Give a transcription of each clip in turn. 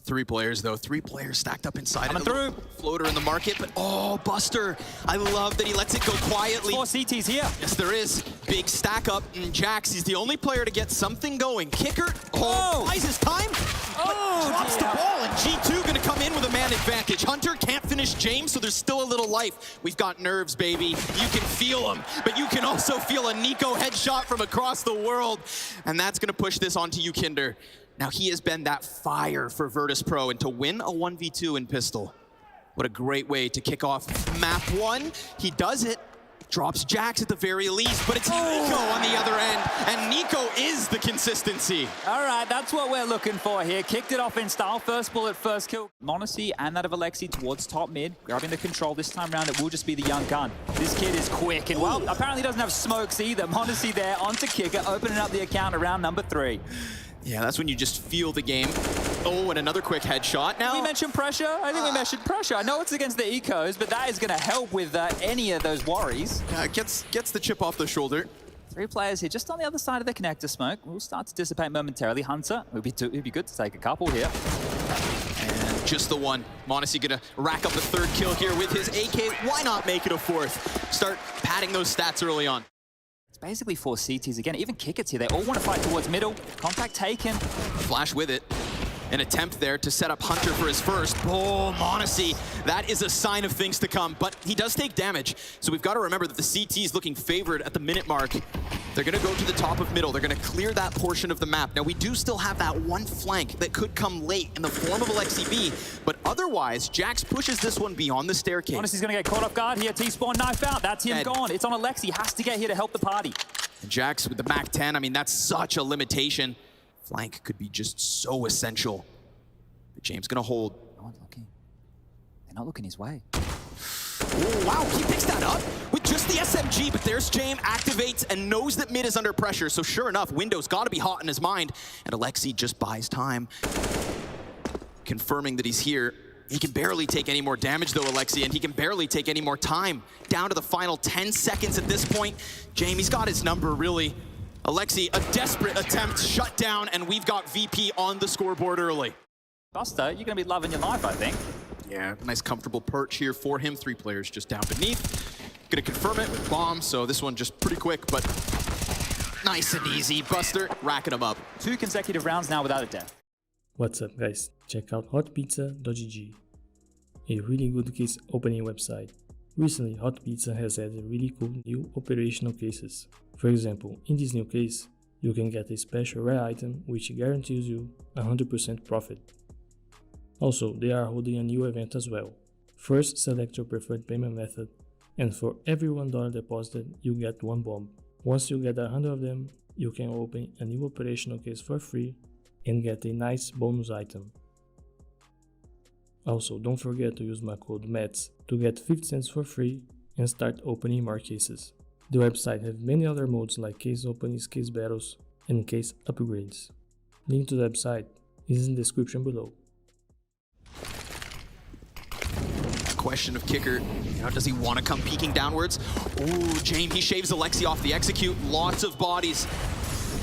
Three players, though. Three players stacked up inside. Coming through. Floater in the market, but oh, Buster. I love that he lets it go quietly. 4 CTs here. Yes, there is. Big stack up. And Jax, he's the only player to get something going. Kicker, buys his time, but drops the ball. And G2 gonna come in with a man advantage. Hunter can't finish James, so there's still a little life. We've got nerves, baby. You can feel them, but you can also feel a Nico headshot from across the world. And that's gonna push this onto you, Kinder. Now, he has been that fire for Virtus.pro, and to win a 1v2 in pistol, what a great way to kick off map 1. He does it, drops Jax at the very least, but it's Nico on the other end, and Nico is the consistency. All right, that's what we're looking for here. Kicked it off in style, first bullet, first kill. m0NESY and that of Alexi towards top mid, grabbing the control. This time round, it will just be the young gun. This kid is quick, and well, apparently doesn't have smokes either. m0NESY there, onto Kicker, opening up the account around number 3. Yeah, that's when you just feel the game. Oh, and another quick headshot. Now we mentioned pressure. I think we mentioned pressure. I know it's against the ecos, but that is going to help with any of those worries. Gets the chip off the shoulder. 3 players here, just on the other side of the connector smoke. We'll start to dissipate momentarily. Hunter, it'd be good to take a couple here. And just the one. m0NESY gonna rack up the 3rd kill here with his AK. Why not make it a 4th? Start padding those stats early on. It's basically 4 CTs again. Even Kicker's here. They all want to fight towards middle. Contact taken. Flash with it. An attempt there to set up Hunter for his first. Oh, m0NESY. That is a sign of things to come, but he does take damage. So we've got to remember that the CT is looking favored at the minute mark. They're going to go to the top of middle. They're going to clear that portion of the map. Now, we do still have that one flank that could come late in the form of Alexi B, but otherwise, Jax pushes this one beyond the staircase. m0NESY's going to get caught off guard here. T-spawn knife out. That's him gone. It's on Alexi. Has to get here to help the party. And Jax with the Mac 10, I mean, that's such a limitation. Flank could be just so essential. But James gonna hold. No one's looking. They're not looking his way. Oh, wow, he picks that up with just the SMG, but there's James, activates and knows that mid is under pressure. So sure enough, Window's gotta be hot in his mind. And Alexi just buys time, confirming that he's here. He can barely take any more damage though, Alexi, and he can barely take any more time. Down to the final 10 seconds at this point. James, he's got his number, really. Alexi, a desperate attempt, shut down, and we've got VP on the scoreboard early. Buster, you're going to be loving your life, I think. Yeah, nice comfortable perch here for him. 3 players just down beneath. Gonna confirm it with bomb, so this one just pretty quick, but nice and easy. Buster racking them up. 2 consecutive rounds now without a death. What's up, guys? Check out hotpizza.gg, a really good case opening website. Recently, Hot Pizza has added really cool new operational cases. For example, in this new case, you can get a special rare item which guarantees you 100% profit. Also, they are holding a new event as well. First, select your preferred payment method, and for every $1 deposited, you get 1 bomb. Once you get 100 of them, you can open a new operational case for free and get a nice bonus item. Also, don't forget to use my code METS to get 50 cents for free and start opening more cases. The website has many other modes like case openings, case battles, and case upgrades. Link to the website is in the description below. Question of Kicker, does he want to come peeking downwards? Ooh, James, he shaves Alexi off the execute. Lots of bodies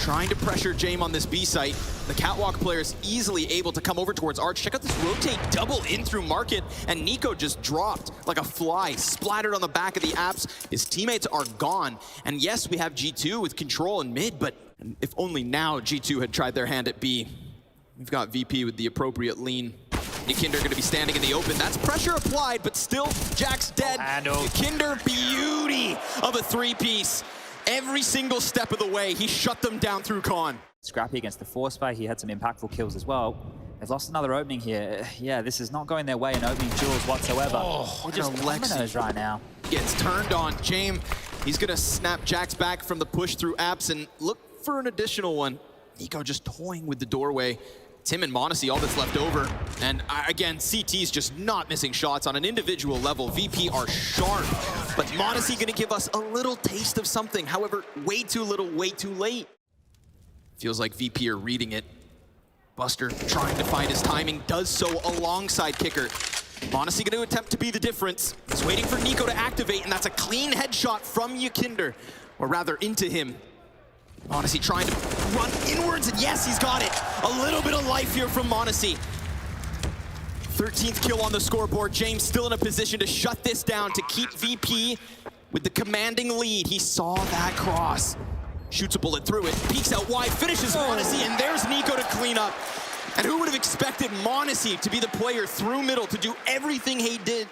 trying to pressure James on this B site. The catwalk player is easily able to come over towards Arch. Check out this rotate double in through market, and Nico just dropped like a fly, splattered on the back of the apps. His teammates are gone. And yes, we have G2 with control in mid, but if only now G2 had tried their hand at B. We've got VP with the appropriate lean. Kinder going to be standing in the open. That's pressure applied, but still Jax dead. Kinder, beauty of a 3-piece. Every single step of the way, he shut them down through con. Scrappy against the Force Fire. He had some impactful kills as well. They've lost another opening here. Yeah, this is not going their way in opening duels whatsoever. Oh, just Alexi right now. Gets turned on. James, he's going to snap Jax back from the push through apps and look for an additional one. Nico just toying with the doorway. Tim and m0NESY, all that's left over. And again, CT's just not missing shots on an individual level. VP are sharp, but m0NESY gonna give us a little taste of something. However, way too little, way too late. Feels like VP are reading it. Buster trying to find his timing, does so alongside Kicker. m0NESY gonna attempt to be the difference. He's waiting for Nico to activate, and that's a clean headshot from Yakinder, or rather into him. m0NESY trying to run inwards, and yes, he's got it. A little bit of life here from m0NESY. 13th kill on the scoreboard. James still in a position to shut this down, to keep VP with the commanding lead. He saw that cross. Shoots a bullet through it, peeks out wide, finishes m0NESY, and there's Nico to clean up. And who would have expected m0NESY to be the player through middle to do everything he did?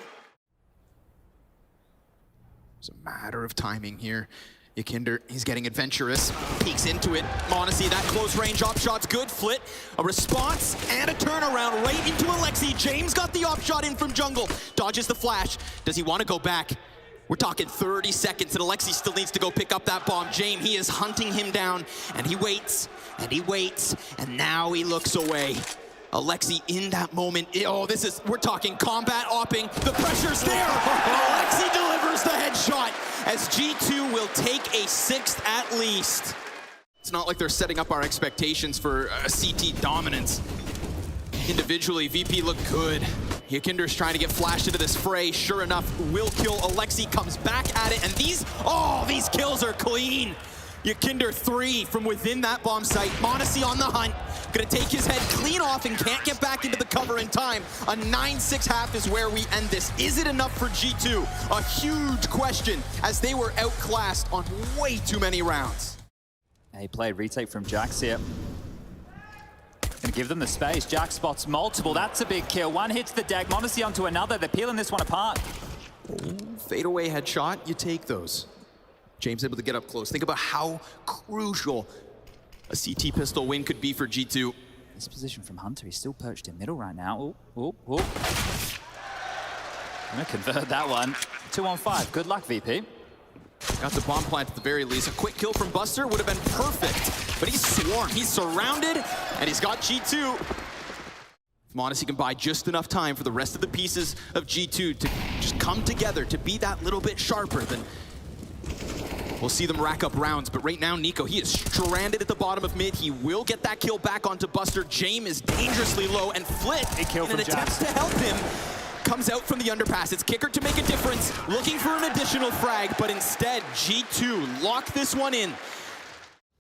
It's a matter of timing here. Yakinder, he's getting adventurous, peeks into it. m0NESY, that close range op shot's good. Flit, a response and a turnaround right into Alexi. James got the op shot in from jungle, dodges the flash. Does he want to go back? We're talking 30 seconds, and Alexi still needs to go pick up that bomb. James, he is hunting him down, and he waits, and now he looks away. Alexi in that moment, we're talking combat opping. The pressure's there, and Alexi delivers the headshot as G2 will take a 6th at least. It's not like they're setting up our expectations for a CT dominance. Individually, VP looked good. Yakinder's trying to get flashed into this fray. Sure enough, will kill. Alexi comes back at it, and these kills are clean. Yakinder 3 from within that bomb site. m0NESY on the hunt. Gonna take his head clean off and can't get back into the cover in time. A 9-6 half is where we end this. Is it enough for G2? A huge question as they were outclassed on way too many rounds. He played retake from Jax here. Gonna give them the space. Jax spots multiple. That's a big kill. One hits the deck. m0NESY onto another. They're peeling this one apart. Fadeaway headshot, you take those. James able to get up close. Think about how crucial a CT pistol win could be for G2. This position from Hunter, he's still perched in middle right now. I'm gonna convert that one. 2-on-5, good luck, VP. Got the bomb plant at the very least. A quick kill from Buster would have been perfect, but he's swarmed, he's surrounded, and he's got G2. If m0NESY can buy just enough time for the rest of the pieces of G2 to just come together, to be that little bit sharper, then we'll see them rack up rounds. But right now, Nico, he is stranded at the bottom of mid. He will get that kill back onto Buster. James is dangerously low, and Flit, in an attempt to help him, comes out from the underpass. It's Kicker to make a difference, looking for an additional frag, but instead, G2 lock this one in.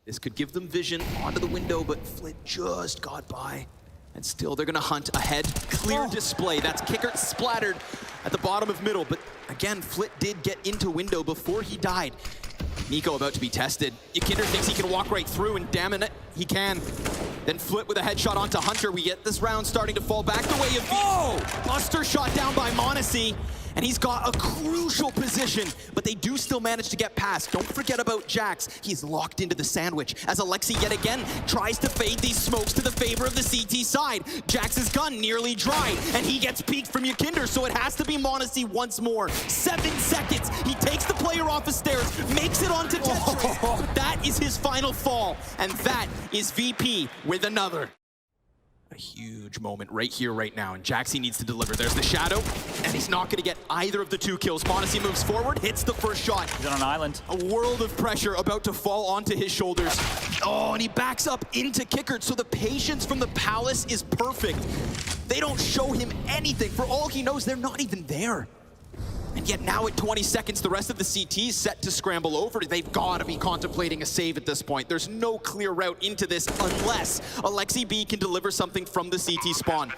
This could give them vision onto the window, but Flit just got by. And still, they're gonna hunt ahead. Clear display. That's Kicker splattered at the bottom of middle, but again, Flit did get into window before he died. Nico about to be tested. Yakinder thinks he can walk right through, and damn it, he can. Then Flit with a headshot onto Hunter. We get this round starting to fall back the way of Buster shot down by m0NESY, and he's got a crucial position, but they do still manage to get past. Don't forget about Jax. He's locked into the sandwich as Alexi yet again tries to fade these smokes to the favor of the CT side. Jax's gun nearly dry, and he gets peeked from Yakinder, so it has to be m0NESY once more. 7 seconds. He takes the player off the stairs, makes it onto Tetris. That is his final fall, and that is VP with another. A huge moment right here, right now, and Jaxie needs to deliver. There's the shadow, and he's not gonna get either of the 2 kills. m0NESY moves forward, hits the first shot. He's on an island. A world of pressure about to fall onto his shoulders. And he backs up into Kicker, so the patience from the Palace is perfect. They don't show him anything. For all he knows, they're not even there. And yet now at 20 seconds, the rest of the CT is set to scramble over. They've got to be contemplating a save at this point. There's no clear route into this unless Alexi B can deliver something from the CT spawn.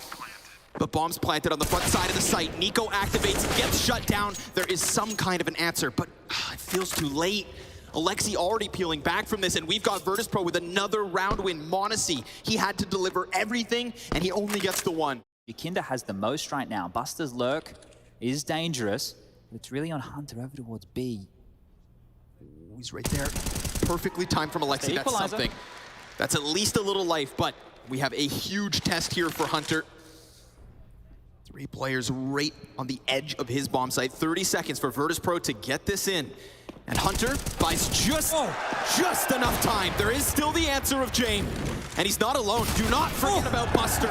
But bombs planted on the front side of the site. Nico activates, gets shut down. There is some kind of an answer, but it feels too late. Alexi already peeling back from this, and we've got Virtus.pro with another round win. m0NESY, he had to deliver everything, and he only gets the 1. Yakinder has the most right now. Buster's lurk is dangerous. It's really on Hunter over towards B. Ooh, he's right there. Perfectly timed from Alexi. That's something. That's at least a little life, but we have a huge test here for Hunter. 3 players right on the edge of his bomb site. 30 seconds for Virtus.pro to get this in. And Hunter buys just enough time. There is still the answer of James. And he's not alone. Do not forget about Buster.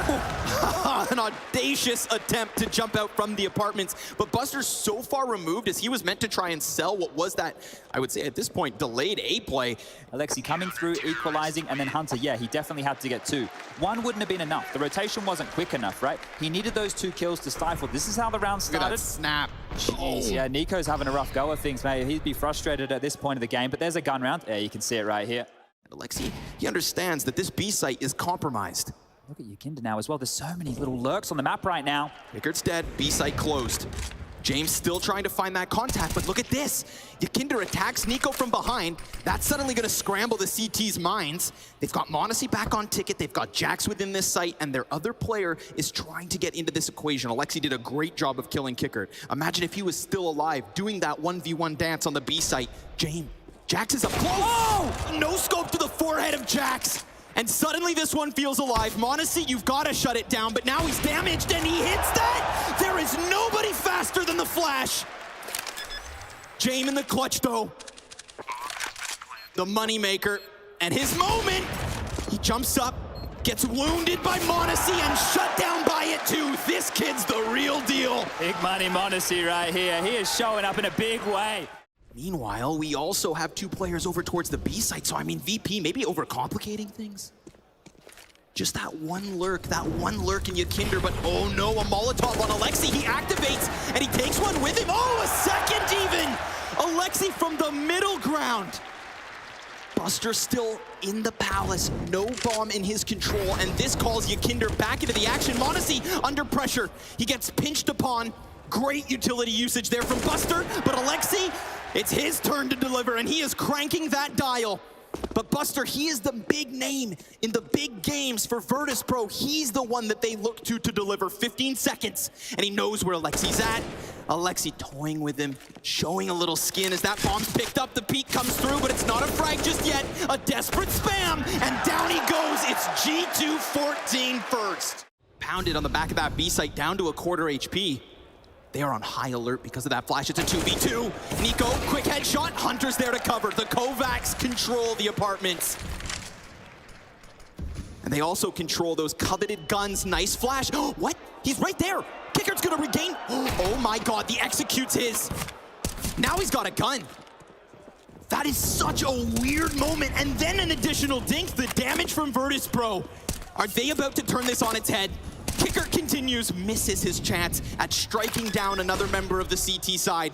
An audacious attempt to jump out from the apartments. But Buster's so far removed as he was meant to try and sell what was that, I would say at this point, delayed A play. Alexi coming through, equalizing, and then Hunter, yeah, he definitely had to get 2. 1 wouldn't have been enough. The rotation wasn't quick enough, right? He needed those 2 kills to stifle. This is how the round started. Look at that snap. Jeez, yeah, Nico's having a rough go of things, mate. He'd be frustrated at this point of the game, but there's a gun round. Yeah, you can see it right here. Alexi, he understands that this B site is compromised. Look at Yakinda now as well. There's so many little lurks on the map right now. Kickert's dead, B site closed. James still trying to find that contact, but look at this. Yakinda attacks Nico from behind. That's suddenly gonna scramble the CT's minds. They've got Monacy back on ticket, they've got Jax within this site, and their other player is trying to get into this equation. Alexi did a great job of killing Kickert. Imagine if he was still alive, doing that 1v1 dance on the B site. Jax is up close. Oh! No scope to the forehead of Jax. And suddenly this one feels alive. Monacy, you've got to shut it down, but now he's damaged and he hits that! There is nobody faster than the Flash! James in the clutch though. The moneymaker. And his moment! He jumps up, gets wounded by Monacy and shut down by it too. This kid's the real deal. Big money Monacy right here. He is showing up in a big way. Meanwhile, we also have two players over towards the B site, so I mean, VP maybe overcomplicating things? Just that one lurk in Yakinda, but oh no, a Molotov on Alexi. He activates, and he takes one with him. Oh, a second even! Alexi from the middle ground. Buster still in the palace, no bomb in his control, and this calls Yakinda back into the action. Monacy under pressure. He gets pinched upon. Great utility usage there from Buster, but Alexi, it's his turn to deliver, and he is cranking that dial. But Buster, he is the big name in the big games for Virtus.pro. He's the one that they look to deliver. 15 seconds, and he knows where Alexi's at. Alexi toying with him, showing a little skin as that bomb's picked up. The peek comes through, but it's not a frag just yet. A desperate spam, and down he goes. It's G2 14 first. Pounded on the back of that B site, down to a quarter HP. They are on high alert because of that flash. It's a 2v2. Nico, quick headshot. Hunter's there to cover. The Kovacs control the apartments. And they also control those coveted guns. Nice flash. What? He's right there. Kickert's gonna regain. Oh my God, the execute's his. Now he's got a gun. That is such a weird moment. And then an additional dink. The damage from Virtus.pro. Are they about to turn this on its head? Kickert continues, misses his chance at striking down another member of the CT side.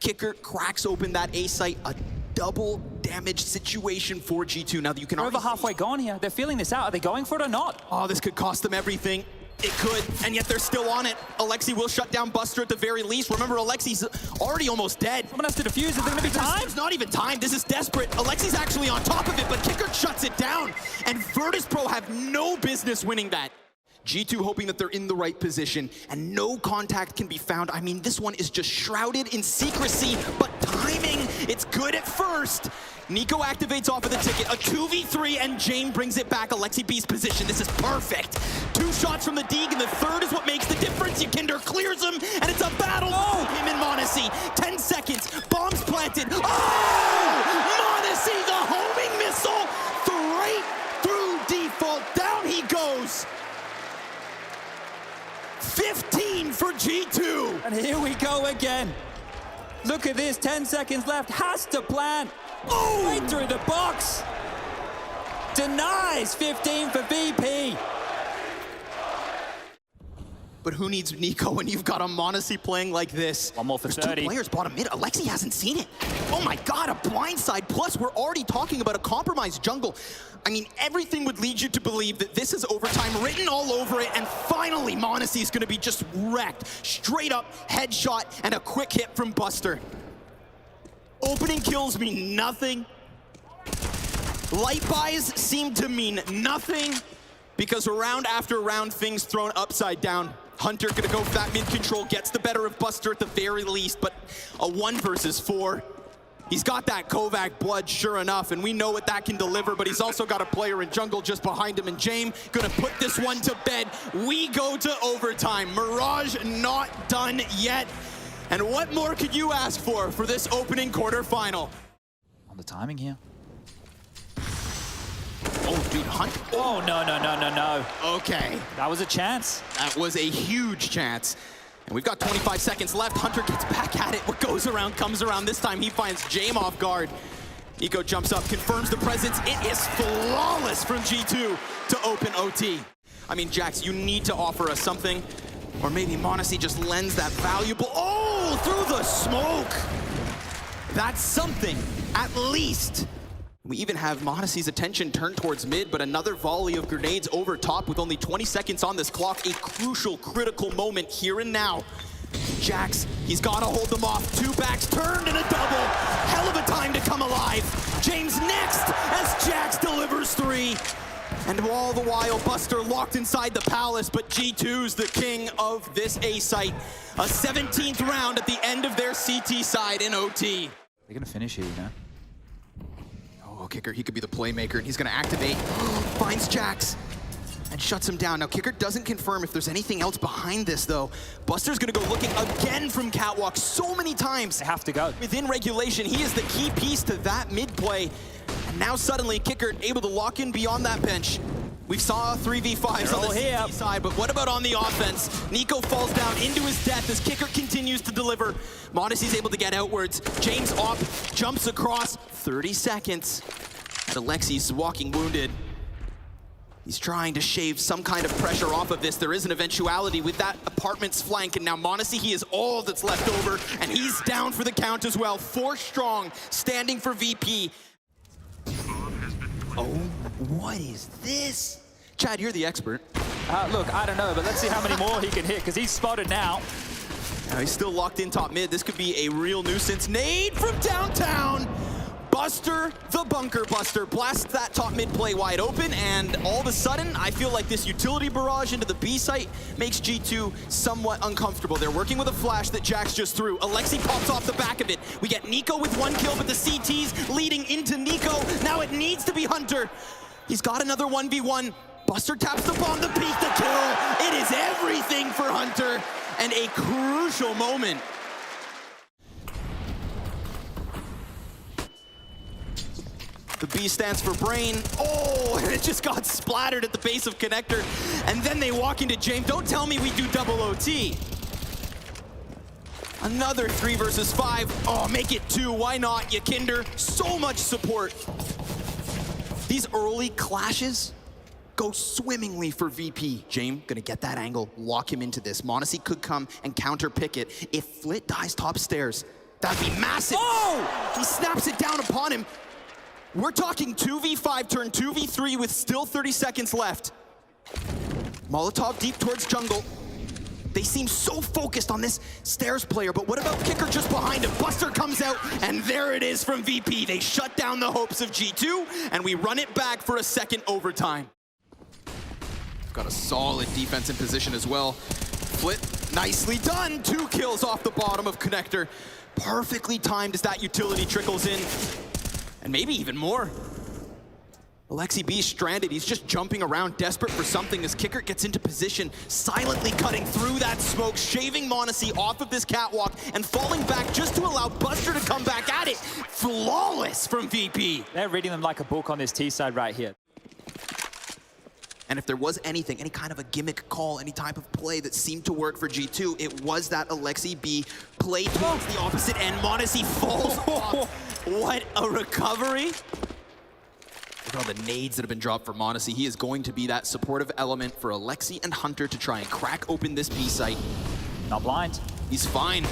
Kickert cracks open that A site, a double damage situation for G2. Now that you can They're over halfway gone here. They're feeling this out. Are they going for it or not? Oh, this could cost them everything. It could, and yet they're still on it. Alexi will shut down Buster at the very least. Remember, Alexi's already almost dead. Someone has to defuse. Is there gonna be time? There's not even time. This is desperate. Alexi's actually on top of it, but Kickert shuts it down. And Virtus.pro have no business winning that. G2 hoping that they're in the right position, and no contact can be found. I mean, this one is just shrouded in secrecy, but timing, it's good at first. Nico activates off of the ticket, a 2v3, and James brings it back. Alexi B's position, this is perfect. 2 shots from the Deeg, and the third is what makes the difference. Yakinda clears him, and it's a battle. Oh, him and Monacy, 10 seconds, bombs planted. Oh, Monacy, the homing missile, straight through default, down he goes. 15 for G2. And here we go again. Look at this, 10 seconds left, has to plant. Oh, right through the box. Denies 15 for VP. But who needs Nico when you've got a Monacy playing like this? One more for There's 30. 2 players bottom mid. Alexi hasn't seen it. Oh my God, a blindside. Plus, we're already talking about a compromised jungle. I mean, everything would lead you to believe that this is overtime written all over it, and finally Monacy is gonna be just wrecked. Straight up headshot and a quick hit from Buster. Opening kills mean nothing. Light buys seem to mean nothing, because round after round, things thrown upside down. Hunter gonna go for that mid control, gets the better of Buster at the very least, but a 1 versus 4. He's got that Kovac blood, sure enough, and we know what that can deliver, but he's also got a player in jungle just behind him, and James gonna put this one to bed. We go to overtime. Mirage not done yet. And what more could you ask for this opening quarterfinal? On the timing here. Oh, dude, Hunt. Oh, no. Okay. That was a chance. That was a huge chance. And we've got 25 seconds left. Hunter gets back at it. What goes around comes around. This time he finds James off guard. Nico jumps up, confirms the presence. It is flawless from G2 to open OT. I mean, Jax, you need to offer us something. Or maybe Monacy just lends that valuable... Oh, through the smoke! That's something, at least. We even have Monacy's attention turned towards mid, but another volley of grenades over top with only 20 seconds on this clock. A crucial, critical moment here and now. Jax, he's got to hold them off. Two backs turned and a double. Hell of a time to come alive. James next as Jax delivers 3. And all the while, Buster locked inside the palace, but G2's the king of this A site. A 17th round at the end of their CT side in OT. They're gonna finish here, you know? Oh, Kicker, he could be the playmaker, and he's gonna activate. Finds Jax and shuts him down. Now, Kicker doesn't confirm if there's anything else behind this, though. Buster's gonna go looking again from Catwalk so many times. They have to go. Within regulation, he is the key piece to that mid play. And now suddenly, Kicker able to lock in beyond that bench. We saw 3v5s on the CT side, but what about on the offense? Nico falls down into his death as Kicker continues to deliver. Monacy's able to get outwards. James off, jumps across, 30 seconds. And Alexi's walking wounded. He's trying to shave some kind of pressure off of this. There is an eventuality with that apartment's flank, and now Monacy, he is all that's left over, and he's down for the count as well. 4 strong, standing for VP. Oh, what is this? Chad, you're the expert. Look, I don't know, but let's see how many more he can hit, because he's spotted now. Now he's still locked in top mid. This could be a real nuisance. Nade from downtown. Buster, the bunker buster, blasts that top mid play wide open, and all of a sudden, I feel like this utility barrage into the B site makes G2 somewhat uncomfortable. They're working with a flash that Jax just threw. Alexi pops off the back of it. We get Nico with 1 kill, but the CT's leading into Nico. Now it needs to be Hunter. He's got another 1v1. Buster taps the bomb to peek the kill. It is everything for Hunter, and a crucial moment. The B stands for brain. Oh, and it just got splattered at the base of connector. And then they walk into James. Don't tell me we do double OT. Another 3 versus 5. Oh, make it 2. Why not, Yakinder? So much support. These early clashes go swimmingly for VP. James gonna get that angle, lock him into this. Monacy could come and counter pick it. If Flit dies top stairs, that'd be massive. Oh! He snaps it down upon him. We're talking 2v5 turn 2v3 with still 30 seconds left. Molotov deep towards jungle. They seem so focused on this stairs player, but what about Kicker just behind him? Buster comes out, and there it is from VP. They shut down the hopes of G2, and we run it back for a second overtime. Got a solid defense in position as well. Flit, nicely done. 2 kills off the bottom of connector. Perfectly timed as that utility trickles in. And maybe even more. Alexi B stranded. He's just jumping around, desperate for something as Kicker gets into position, silently cutting through that smoke, shaving Monacy off of this catwalk, and falling back just to allow Buster to come back at it. Flawless from VP. They're reading them like a book on this T side right here. And if there was anything, any kind of a gimmick call, any type of play that seemed to work for G2, it was that Alexi B play towards the opposite end. Monacy falls off. What a recovery. Look at all the nades that have been dropped for Monacy. He is going to be that supportive element for Alexi and Hunter to try and crack open this B site. Not blind. He's fine.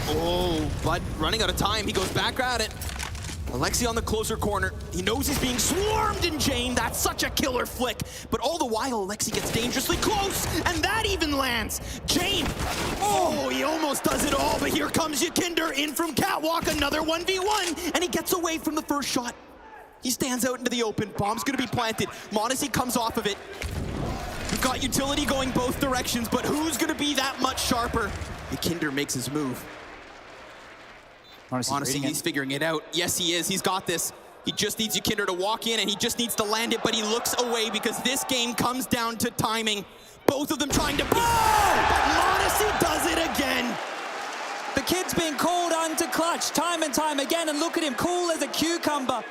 Oh, but running out of time. He goes back at it. Alexi on the closer corner. He knows he's being swarmed in Jane. That's such a killer flick. But all the while, Alexi gets dangerously close, and that even lands. Jane, oh, he almost does it all, but here comes Yakinder in from Catwalk, another 1v1, and he gets away from the first shot. He stands out into the open. Bomb's gonna be planted. Monacy comes off of it. We've got utility going both directions, but who's gonna be that much sharper? Yakinder makes his move. Honestly, he's figuring it out. Yes, he is. He's got this. He just needs Yakinder to walk in, and he just needs to land it, but he looks away because this game comes down to timing. Both of them trying to beat, but Monacy does it again. The kid's being called onto clutch time and time again, and look at him, cool as a cucumber.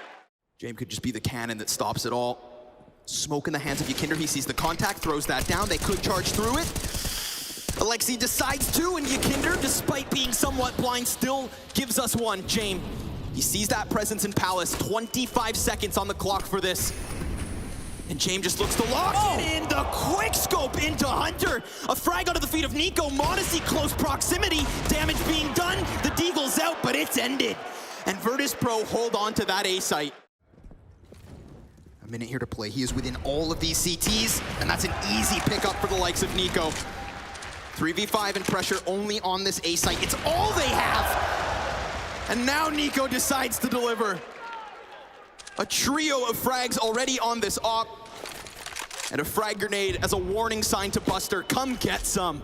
James could just be the cannon that stops it all. Smoke in the hands of Yakinder. He sees the contact, throws that down. They could charge through it. Alexi decides to, and Yakinder, despite being somewhat blind, still gives us one. James, he sees that presence in Palace. 25 seconds on the clock for this. And James just looks to lock it in. The quick scope into Hunter. A frag out of the feet of Nico. Monacy close proximity. Damage being done. The Deagle's out, but it's ended. And Virtus.pro hold on to that A site. A minute here to play. He is within all of these CTs, and that's an easy pickup for the likes of Nico. 3v5 and pressure only on this A site. It's all they have. And now Nico decides to deliver. A trio of frags already on this op. And a frag grenade as a warning sign to Buster. Come get some.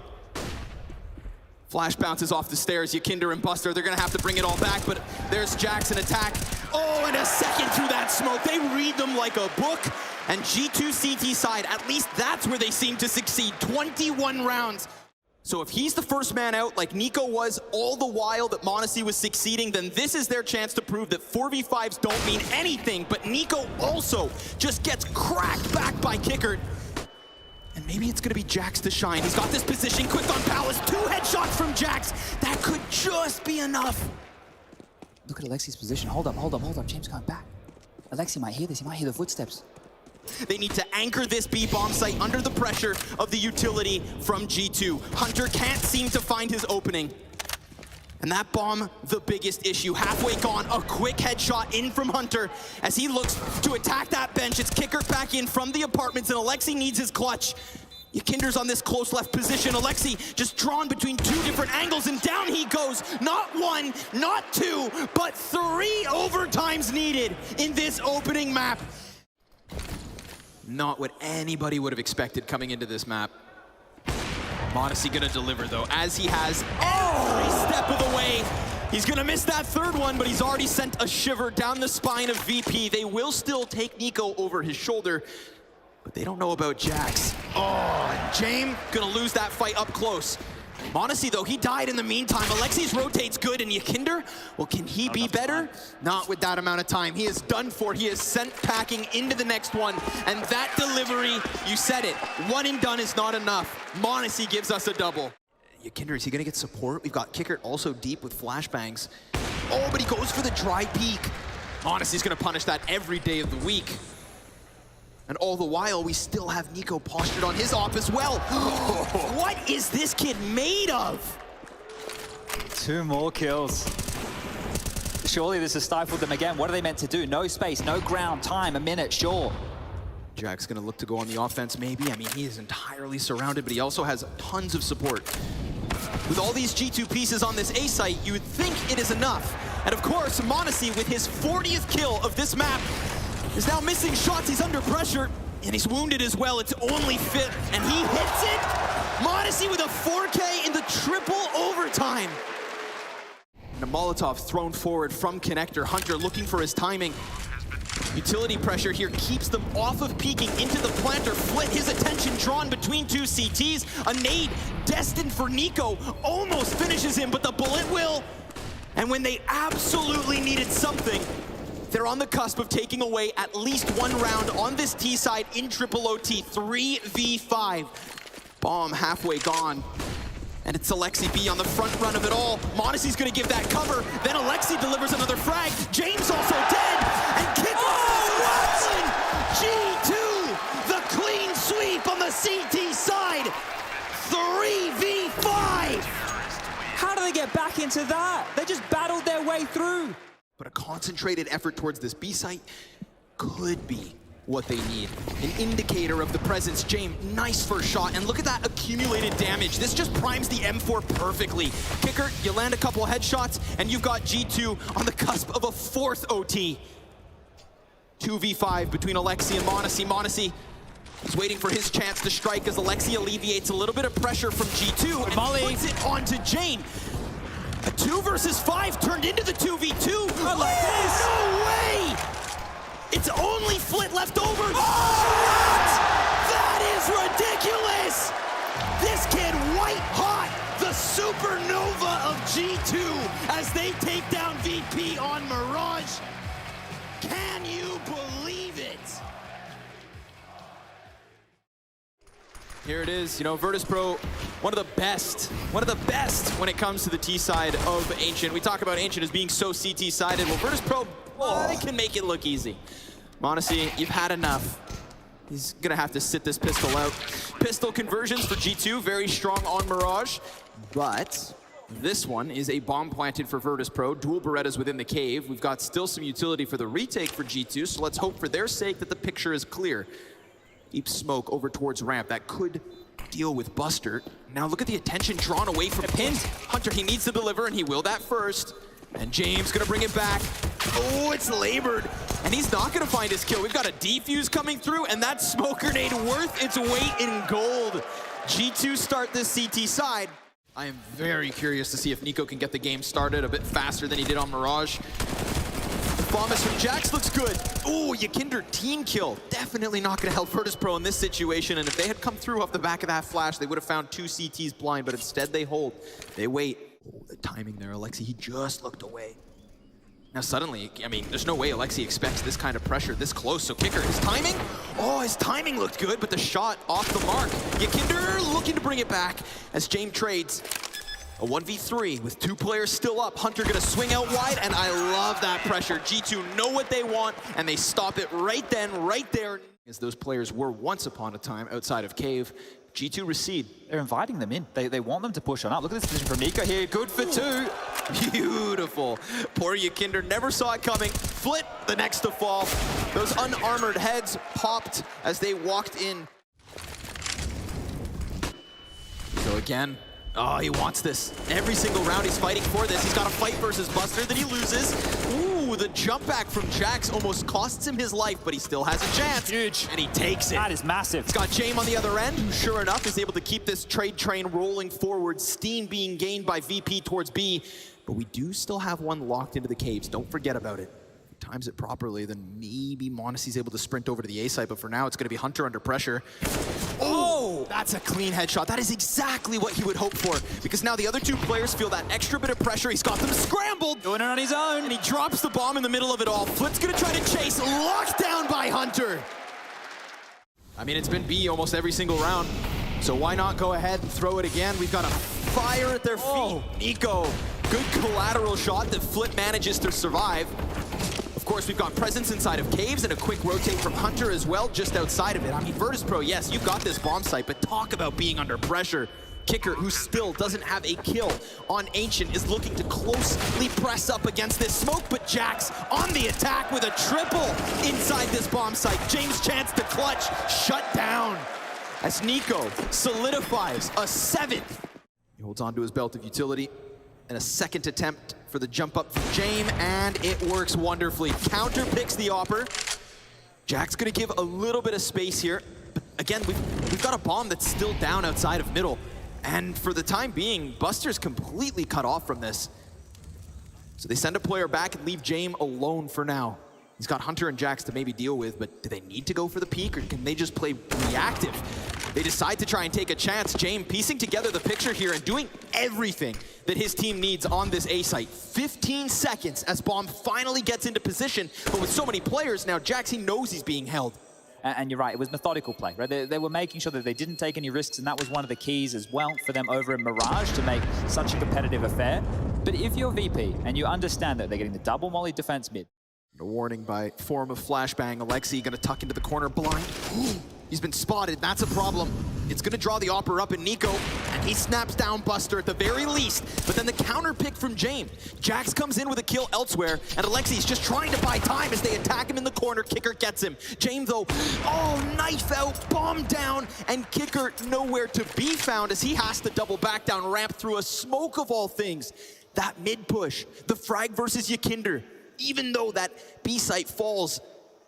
Flash bounces off the stairs. Yakinder and Buster, they're gonna have to bring it all back, but there's Jackson attack. Oh, and a second through that smoke. They read them like a book. And G2 CT side, at least that's where they seem to succeed. 21 rounds. So if he's the first man out, like Nico was all the while that m0NESY was succeeding, then this is their chance to prove that 4v5s don't mean anything. But Nico also just gets cracked back by Kickert. And maybe it's gonna be Jax to shine. He's got this position, quick on Palace, 2 headshots from Jax. That could just be enough. Look at Alexi's position. Hold up. James coming back. Alexi might hear this. He might hear the footsteps. They need to anchor this B bomb site under the pressure of the utility from G2. Hunter can't seem to find his opening. And that bomb, the biggest issue. Halfway gone, a quick headshot in from Hunter. As he looks to attack that bench, it's Kickert back in from the apartments, and Alexi needs his clutch. Yakinder's on this close left position. Alexi just drawn between 2 different angles, and down he goes. Not 1, not 2, but 3 overtimes needed in this opening map. Not what anybody would have expected coming into this map. m0NESY gonna deliver though, as he has every step of the way. He's gonna miss that 3rd one, but he's already sent a shiver down the spine of VP. They will still take Nico over his shoulder, but they don't know about Jax. Oh, James gonna lose that fight up close. m0NESY though, he died in the meantime. Alexi's rotates good, and Yakinder, well, can he be better? Not with that amount of time. He is done for. He is sent packing into the next one, and that delivery, you said it, 1 and done is not enough. m0NESY gives us a double. Yakinder, is he gonna get support? We've got Kickert also deep with flashbangs. Oh, but he goes for the dry peek. m0NESY's gonna punish that every day of the week. And all the while, we still have Nico postured on his op as well. What is this kid made of? 2 more kills. Surely this has stifled them again. What are they meant to do? No space, no ground, time, a minute, sure. Jack's gonna look to go on the offense, maybe. I mean, he is entirely surrounded, but he also has tons of support. With all these G2 pieces on this A site, you would think it is enough. And of course, m0NESY, with his 40th kill of this map, is now missing shots. He's under pressure, and he's wounded as well. It's only fit, and he hits it. m0NESY with a 4K in the triple overtime. And a Molotov thrown forward from Connector. Hunter looking for his timing. Utility pressure here keeps them off of peeking into the planter. Flit, his attention drawn between 2 CTs. A nade destined for Nico almost finishes him, but the bullet will. And when they absolutely needed something, they're on the cusp of taking away at least 1 round on this T side in triple OT, 3v5. Bomb halfway gone. And it's Alexi B on the front run of it all. m0NESY's gonna give that cover. Then Alexi delivers another frag. James also dead. And kick off G2, the clean sweep on the CT side. 3v5. How do they get back into that? They just battled their way through. But a concentrated effort towards this B site could be what they need. An indicator of the presence. James, nice first shot, and look at that accumulated damage. This just primes the M4 perfectly. Kickert, you land a couple headshots, and you've got G2 on the cusp of a 4th OT. 2v5 between Alexi and m0NESY. m0NESY is waiting for his chance to strike as Alexi alleviates a little bit of pressure from G2 and puts it onto James. A 2 versus 5 turned into the 2v2. Not like this. No way! It's only Flit left over. What? That is ridiculous! This kid white hot, the supernova of G2 as they take down VP on Mirage. Can you believe it? Here it is, you know, Virtus.pro, one of the best when it comes to the T side of Ancient. We talk about Ancient as being so CT sided. Well, Virtus.pro, they can make it look easy. m0NESY, you've had enough. He's gonna have to sit this pistol out. Pistol conversions for G2, very strong on Mirage, but This one is a bomb planted for Virtus.pro, dual Berettas within the cave. We've got still some utility for the retake for G2, so let's hope for their sake that the picture is clear. Deep smoke over towards ramp. That could deal with Buster. Now look at the attention drawn away from Pins. Hunter, he needs to deliver, and he will that first. And James gonna bring it back. Oh, it's labored. And he's not gonna find his kill. We've got a defuse coming through, and that smoke grenade worth its weight in gold. G2 start this CT side. I am very curious to see if Nico can get the game started a bit faster than he did on Mirage. The Bombus from Jax looks good. Ooh, Yakinder team kill. Definitely not gonna help Virtus.pro in this situation, and if they had come through off the back of that flash, they would have found 2 CTs blind, but instead they hold. They wait. Oh, the timing there, Alexi, he just looked away. Now suddenly, I mean, there's no way Alexi expects this kind of pressure this close, so Kicker, his timing? Oh, his timing looked good, but the shot off the mark. Yakinder looking to bring it back as James trades. A 1v3 with 2 players still up. Hunter gonna swing out wide, and I love that pressure. G2 know what they want, and they stop it right then, right there. As those players were once upon a time outside of Cave, G2 recede. They're inviting them in. They want them to push on up. Look at this position from Nico here. Good for 2. Beautiful. Poor Yakinder never saw it coming. Flit, the next to fall. Those unarmored heads popped as they walked in. So again, oh, he wants this. Every single round he's fighting for this. He's got a fight versus Buster that he loses. Ooh, the jump back from Jax almost costs him his life, but he still has a chance. Huge. And he takes it. That is massive. He's got James on the other end, who sure enough is able to keep this trade train rolling forward. Steam being gained by VP towards B. But we do still have one locked into the caves. Don't forget about it. If he times it properly, then maybe Monacy's able to sprint over to the A site, but for now it's going to be Hunter under pressure. Oh, that's a clean headshot. That is exactly what he would hope for, because now the other 2 players feel that extra bit of pressure. He's got them scrambled. Doing it on his own. And he drops the bomb in the middle of it all. Flit's going to try to chase. Locked down by Hunter. I mean, it's been B almost every single round, so why not go ahead and throw it again? We've got a fire at their feet. Nico, good collateral shot that Flit manages to survive. Of course, we've got presence inside of caves and a quick rotate from Hunter as well, just outside of it. I mean, Virtus.pro, yes, you've got this bomb site, but talk about being under pressure. Kicker, who still doesn't have a kill on Ancient, is looking to closely press up against this smoke, but Jax on the attack with a triple inside this bomb site. James' chance to clutch, shut down as Nico solidifies a 7th. He holds on to his belt of utility, and a second attempt for the jump up from James, and it works wonderfully. Counter picks the Opper. Jack's gonna give a little bit of space here, but again, we've got a bomb that's still down outside of middle. And for the time being, Buster's completely cut off from this. So they send a player back and leave James alone for now. He's got Hunter and Jax to maybe deal with, but do they need to go for the peak, or can they just play reactive? They decide to try and take a chance. James piecing together the picture here and doing everything that his team needs on this A site. 15 seconds as Bomb finally gets into position, but with so many players now, Jax, he knows he's being held. And you're right, it was methodical play, right? They were making sure that they didn't take any risks, and that was one of the keys as well for them over in Mirage to make such a competitive affair. But if you're VP and you understand that they're getting the double molly defense mid. A warning by form of flashbang. Alexi gonna tuck into the corner blind. He's been spotted, that's a problem. It's gonna draw the Opper up in Nico, and he snaps down Buster at the very least, but then the counter pick from James. Jax comes in with a kill elsewhere, and Alexi's just trying to buy time as they attack him in the corner. Kicker gets him. James though, oh, knife out, bomb down, and Kicker nowhere to be found as he has to double back down ramp through a smoke of all things. That mid push, the frag versus Yakinder, even though that B site falls,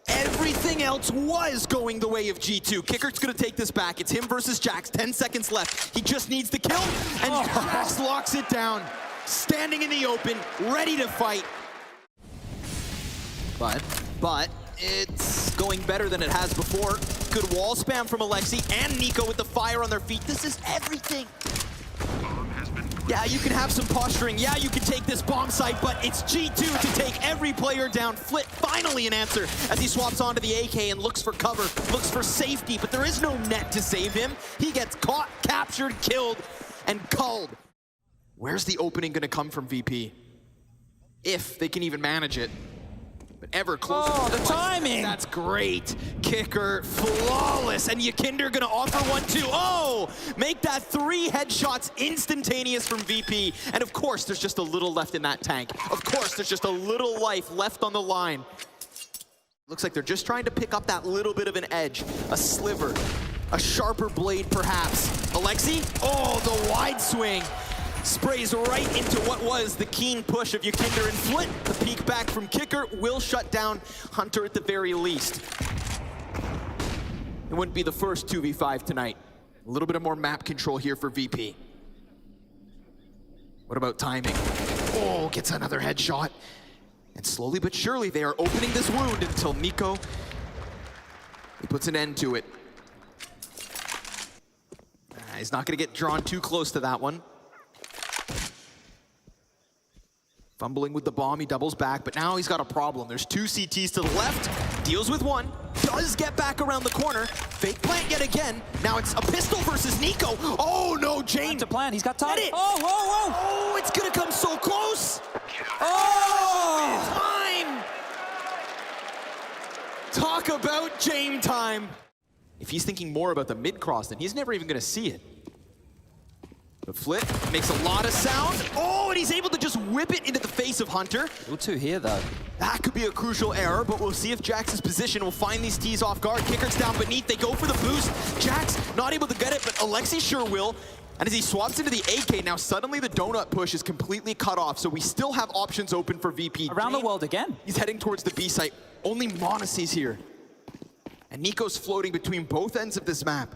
everything else was going the way of G2. Kicker's gonna take this back. It's him versus Jax, 10 seconds left. He just needs the kill, and Jax locks it down. Standing in the open, ready to fight. But it's going better than it has before. Good wall spam from Alexi and Nico with the fire on their feet. This is everything. Yeah, you can have some posturing. Yeah, you can take this bomb site, but it's G2 to take every player down. Flit finally an answer as he swaps onto the AK and looks for cover, looks for safety, but there is no net to save him. He gets caught, captured, killed, and culled. Where's the opening gonna come from VP? If they can even manage it. But ever closer. Oh, the timing! That's great. Kicker, flawless. And Yakinder gonna offer one too. Oh! Make that 3 headshots instantaneous from VP. And of course, there's just a little left in that tank. Of course, there's just a little life left on the line. Looks like they're just trying to pick up that little bit of an edge, a sliver, a sharper blade perhaps. Alexi, oh, the wide swing. Sprays right into what was the keen push of Yakinder and Flit. The peek back from Kicker will shut down Hunter at the very least. It wouldn't be the first 2v5 tonight. A little bit of more map control here for VP. What about timing? Oh, gets another headshot. And slowly but surely, they are opening this wound until Nico, he puts an end to it. He's not gonna get drawn too close to that one. Fumbling with the bomb, he doubles back, but now he's got a problem. There's 2 CTs to the left, deals with one, does get back around the corner, fake plant yet again. Now it's a pistol versus Nico. Oh no, Jane. To plan, he's got time. Oh, whoa, whoa. Oh, it's gonna come so close. Oh, time. Talk about Jane time. If he's thinking more about the mid-cross, then he's never even gonna see it. The Flit makes a lot of sound. Oh, and he's able to just whip it into the face of Hunter. Little too here, though. That could be a crucial error, but we'll see if Jax's position will find these T's off guard. Kicker's down beneath. They go for the boost. Jax not able to get it, but Alexi sure will. And as he swaps into the AK, now suddenly the donut push is completely cut off, so we still have options open for VP. Around the world again. He's heading towards the B site. Only Monacy's here. And Nico's floating between both ends of this map.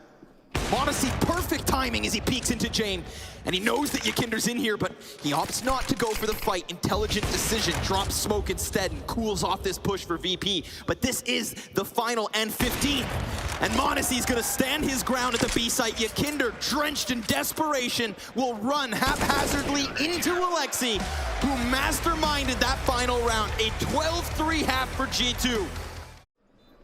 Monacy, perfect timing as he peeks into Jane. And he knows that Yakinder's in here, but he opts not to go for the fight. Intelligent decision, drops smoke instead and cools off this push for VP. But this is the final and 15th. And Monacy's gonna stand his ground at the B site. Yakinder, drenched in desperation, will run haphazardly into Alexi, who masterminded that final round. A 12-3 half for G2.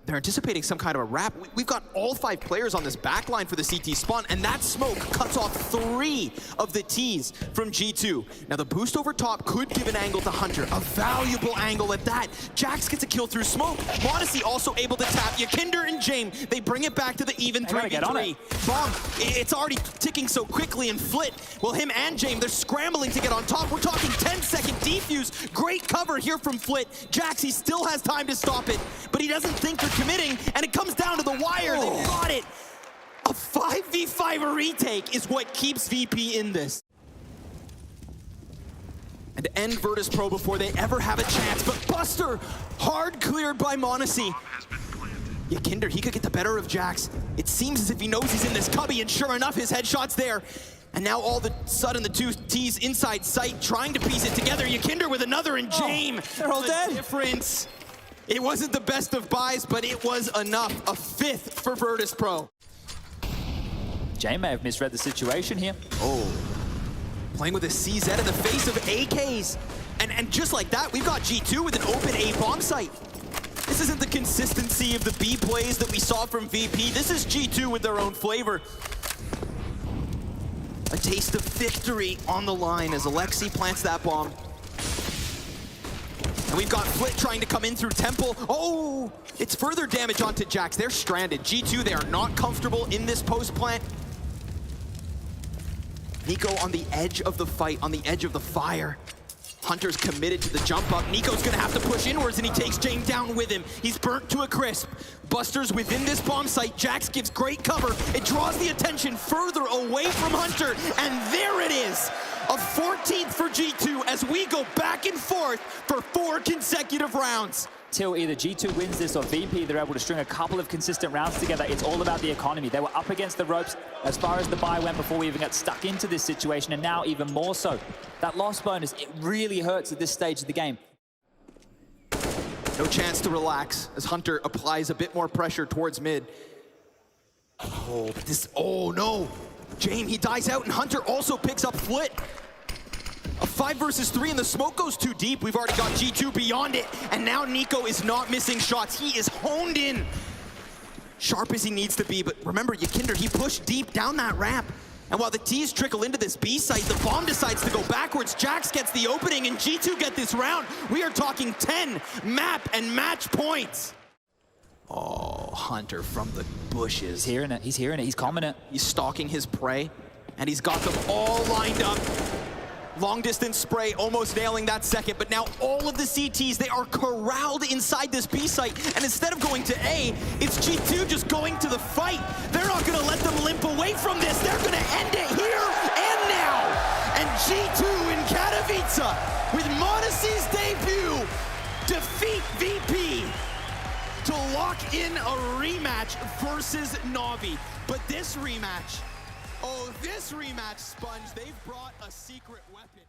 They're anticipating some kind of a wrap. We've got all 5 players on this back line for the CT spawn, and that smoke cuts off 3 of the Ts from G2. Now the boost over top could give an angle to Hunter, a valuable angle at that. Jax gets a kill through smoke. Monacy also able to tap. Yakinder and Jame, they bring it back to the even 3v3. Bomb, it's already ticking so quickly, and Flit, well, him and Jame, they're scrambling to get on top. We're talking 10-second defuse. Great cover here from Flit. Jax, he still has time to stop it, but he doesn't think they're committing, and it comes down to the wire. They got it. A 5v5 retake is what keeps VP in this. And to end Virtus.pro before they ever have a chance, but Buster, hard cleared by Monacy. Yakinder, he could get the better of Jax. It seems as if he knows he's in this cubby, and sure enough, his headshot's there. And now all of a sudden, the 2 T's inside sight, trying to piece it together. Yakinder with another, and Jame. They're all dead. Difference. It wasn't the best of buys, but it was enough. A 5th for Virtus.pro. Jay may have misread the situation here. Oh, playing with a CZ in the face of AKs. And just like that, we've got G2 with an open A bomb site. This isn't the consistency of the B plays that we saw from VP. This is G2 with their own flavor. A taste of victory on the line as Alexi plants that bomb. And we've got Flit trying to come in through Temple. Oh, it's further damage onto Jax. They're stranded. G2, they are not comfortable in this post plant. Nico on the edge of the fight, on the edge of the fire. Hunter's committed to the jump up. Nico's gonna have to push inwards, and he takes Jane down with him. He's burnt to a crisp. Buster's within this bomb site. Jax gives great cover. It draws the attention further away from Hunter, and there it is. A 14th for G2 as we go back and forth for 4 consecutive rounds. Till either G2 wins this or VP, they're able to string a couple of consistent rounds together. It's all about the economy. They were up against the ropes as far as the buy went before we even got stuck into this situation, and now even more so. That loss bonus, it really hurts at this stage of the game. No chance to relax as Hunter applies a bit more pressure towards mid. Oh, but this, oh no. Jame, he dies out, and Hunter also picks up Flit. A 5 versus 3, and the smoke goes too deep. We've already got G2 beyond it, and now Nico is not missing shots. He is honed in. Sharp as he needs to be, but remember, Yakinder, he pushed deep down that ramp. And while the T's trickle into this B site, the bomb decides to go backwards. Jax gets the opening, and G2 get this round. We are talking 10 map and match points. Oh, Hunter from the bushes. He's hearing it, he's calming it. He's stalking his prey, and he's got them all lined up. Long distance spray, almost nailing that second, but now all of the CTs, they are corralled inside this B site, and instead of going to A, it's G2 just going to the fight. They're not gonna let them limp away from this. They're gonna end it here and now. And G2 in Katowice, with Monacy's debut, defeat VP to lock in a rematch versus Na'Vi. But this rematch, oh, this rematch, Sponge, they've brought a secret weapon.